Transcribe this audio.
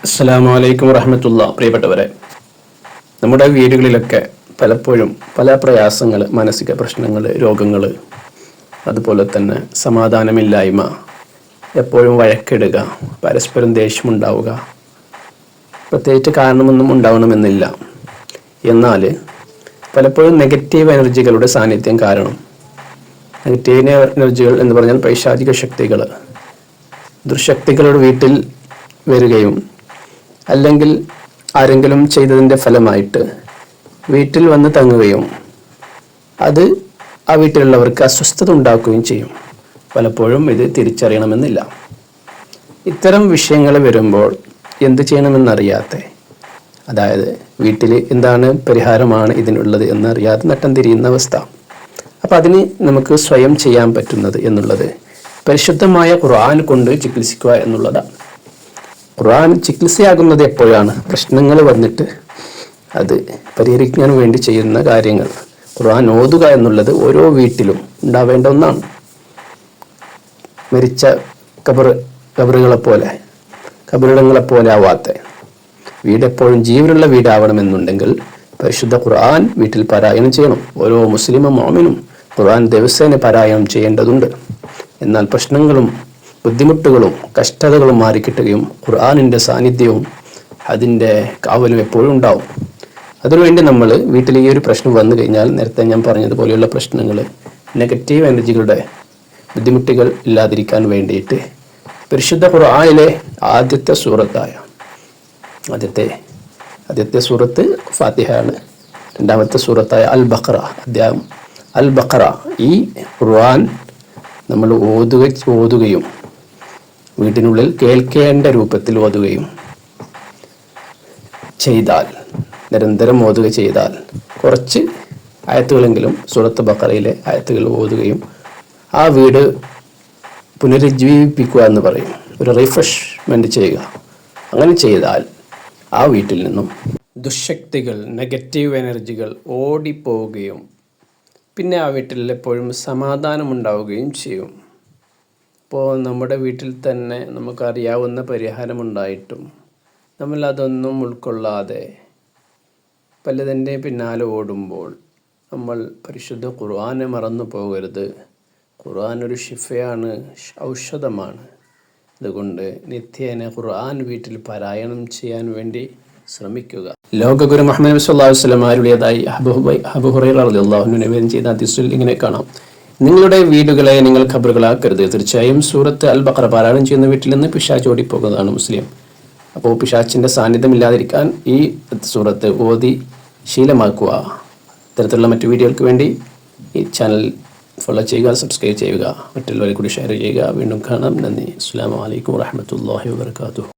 അസ്സലാമു അലൈക്കും വറഹ്മത്തുള്ളാ. പ്രിയപ്പെട്ടവരെ, നമ്മുടെ വീടുകളിലൊക്കെ പലപ്പോഴും പല പ്രയാസങ്ങൾ, മാനസിക പ്രശ്നങ്ങൾ, രോഗങ്ങൾ, അതുപോലെ തന്നെ സമാധാനമില്ലായ്മ, എപ്പോഴും വഴക്കിടുക, പരസ്പരം ദേഷ്യമുണ്ടാവുക, പ്രത്യേകിച്ച് കാരണമൊന്നും ഉണ്ടാവണമെന്നില്ല. എന്നാൽ പലപ്പോഴും നെഗറ്റീവ് എനർജികളുടെ സാന്നിധ്യം കാരണം, നെഗറ്റീവ് എനർജികൾ എന്ന് പറഞ്ഞാൽ പൈശാചിക ശക്തികൾ, ദുർശക്തികളുടെ വീട്ടിൽ വരികയും അല്ലെങ്കിൽ ആരെങ്കിലും ചെയ്തതിൻ്റെ ഫലമായിട്ട് വീട്ടിൽ വന്ന് തങ്ങുകയും അത് ആ വീട്ടിലുള്ളവർക്ക് അസ്വസ്ഥത ഉണ്ടാക്കുകയും ചെയ്യും. പലപ്പോഴും ഇത് തിരിച്ചറിയണമെന്നില്ല. ഇത്തരം വിഷയങ്ങൾ വരുമ്പോൾ എന്ത് ചെയ്യണമെന്നറിയാത്ത, അതായത് വീട്ടിൽ എന്താണ് പരിഹാരമാണ് ഇതിനുള്ളത് എന്നറിയാതെ നട്ടം തിരിയുന്ന അവസ്ഥ. അപ്പം അതിന് നമുക്ക് സ്വയം ചെയ്യാൻ പറ്റുന്നത് എന്നുള്ളത് പരിശുദ്ധമായ ഖുർആൻ കൊണ്ട് ചികിത്സിക്കുക എന്നുള്ളതാണ്. ഖുർആൻ ചികിത്സയാകുന്നത് എപ്പോഴാണ്? പ്രശ്നങ്ങൾ വന്നിട്ട് അത് പരിഹരിക്കാൻ വേണ്ടി ചെയ്യുന്ന കാര്യങ്ങൾ. ഖുർആൻ ഓതുക എന്നുള്ളത് ഓരോ വീട്ടിലും ഉണ്ടാവേണ്ട ഒന്നാണ്. മരിച്ച കബറിടങ്ങളെപ്പോലെ ആവാത്ത വീട് എപ്പോഴും ജീവനുള്ള വീടാവണമെന്നുണ്ടെങ്കിൽ പരിശുദ്ധ ഖുർആൻ വീട്ടിൽ പാരായണം ചെയ്യണം. ഓരോ മുസ്ലിമും മോമിനും ഖുർആൻ ദിവസേന പാരായണം ചെയ്യേണ്ടതുണ്ട്. എന്നാൽ പ്രശ്നങ്ങളും ബുദ്ധിമുട്ടുകളും കഷ്ടതകളും മാറിക്കിട്ടുകയും ഖുർആനിൻ്റെ സാന്നിധ്യവും അതിൻ്റെ കാവലും എപ്പോഴും ഉണ്ടാവും. അതിനുവേണ്ടി നമ്മൾ വീട്ടിൽ ഈ ഒരു പ്രശ്നം വന്നു കഴിഞ്ഞാൽ, നേരത്തെ ഞാൻ പറഞ്ഞതുപോലെയുള്ള പ്രശ്നങ്ങൾ, നെഗറ്റീവ് എനർജികളുടെ ബുദ്ധിമുട്ടുകൾ ഇല്ലാതിരിക്കാൻ വേണ്ടിയിട്ട് പരിശുദ്ധ ഖുർആനിലെ ആദ്യത്തെ സൂറത്ത് ഫാത്തിഹയാണ്. രണ്ടാമത്തെ സൂറത്തായ അൽ ബഖറ, അധ്യായം അൽ ബഖറ, ഈ ഖുർആൻ നമ്മൾ ഓതുകയും വീട്ടിനുള്ളിൽ കേൾക്കേണ്ട രൂപത്തിൽ ഓതുകയും ചെയ്താൽ, നിരന്തരം ഓതുക ചെയ്താൽ, കുറച്ച് ആയത്തുകളെങ്കിലും സൂറത്ത് ബഖറയിലെ ആയത്തുകൾ ഓതുകയും ആ വീട് പുനരുജ്ജീവിപ്പിക്കുക എന്ന് പറയും, ഒരു റിഫ്രഷ്മെൻറ്റ് ചെയ്യുക. അങ്ങനെ ചെയ്താൽ ആ വീട്ടിൽ നിന്നും ദുശക്തികൾ, നെഗറ്റീവ് എനർജികൾ ഓടിപ്പോവുകയും പിന്നെ ആ വീട്ടിൽ എപ്പോഴും സമാധാനമുണ്ടാവുകയും ചെയ്യും. അപ്പോൾ നമ്മുടെ വീട്ടിൽ തന്നെ നമുക്കറിയാവുന്ന പരിഹാരമുണ്ടായിട്ടും നമ്മൾ അതൊന്നും ഉൾക്കൊള്ളാതെ പലതിൻ്റെ പിന്നാലെ ഓടുമ്പോൾ നമ്മൾ പരിശുദ്ധ ഖുർആനെ മറന്നു പോകരുത്. ഖുർആൻ ഒരു ഷിഫയാണ്, ഔഷധമാണ്. അതുകൊണ്ട് നിത്യേന ഖുർആൻ വീട്ടിൽ പാരായണം ചെയ്യാൻ വേണ്ടി ശ്രമിക്കുക. ലോകഗുരു മുഹമ്മദ് നബി സല്ലല്ലാഹു അലൈഹി വസല്ലം ആരുടേതായി അബൂ ഹുറൈറ റളിയല്ലാഹു അൻഹു നിവേദനം ചെയ്ത ഹദീസിൽ ഇങ്ങനെ കാണാം: നിങ്ങളുടെ വീടുകളെ നിങ്ങൾ ഖബറുകളാക്കരുത്. തീർച്ചയായും സൂറത്ത് അൽ ബഖറ പാരായണം ചെയ്യുന്ന വീട്ടിൽ നിന്ന് പിശാച് ഓടിപ്പോകുന്നതാണ് മുസ്ലിം. അപ്പോൾ പിശാച്ചിൻ്റെ സാന്നിധ്യം ഇല്ലാതിരിക്കാൻ ഈ സൂറത്ത് ഓതി ശീലമാക്കുക. ഇത്തരത്തിലുള്ള മറ്റു വീഡിയോകൾക്ക് വേണ്ടി ഈ ചാനൽ ഫോളോ ചെയ്യുക, സബ്സ്ക്രൈബ് ചെയ്യുക, മറ്റുള്ളവരെ കൂടി ഷെയർ ചെയ്യുക. വീണ്ടും കാണാം. നന്ദി. അസ്സലാമു അലൈക്കും വറഹ്മത്തുള്ളാഹി വബറകാതുഹു.